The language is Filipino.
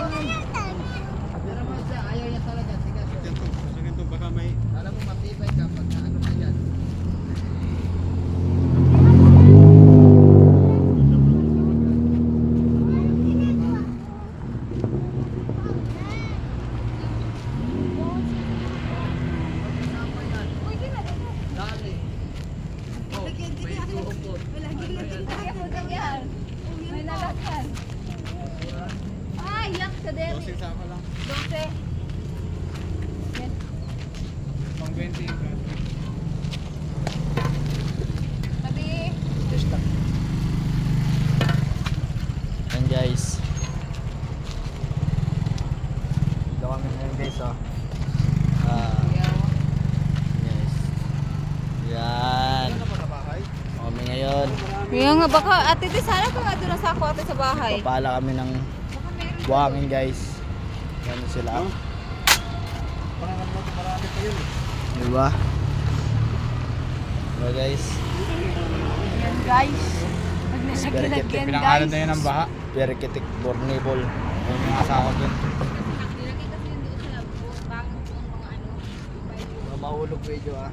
naman siya, ayaw niya talaga. Sige, Sa ganito baka may... alam mo matibay ka pag ano ka dyan. Dali. Oh, may tuhupot. Ay, yak sa dere. Dosin sa ako lang. 12. Pang 20 yung gas. Sabi, Just lang. Yan guys. Dito kami ngayon guys oh. Yes. Yan. Ano pa sa bahay? Kami ngayon. kaya nga baka ate di sana kung ito na sa ako ate sa bahay. Papala kami ng Baka meron. buhangin guys. Yan sila. Parang ano marami pa yun. Diba? Diba guys? Yan guys. Pag nasa Very gilagyan Pinangalan guys. na yun ng baha. Perikitik Bornable. Yung mga asawa dun. Nilagay kasi yun doon sila. Bakit yung mga ano. Mahulog video ah.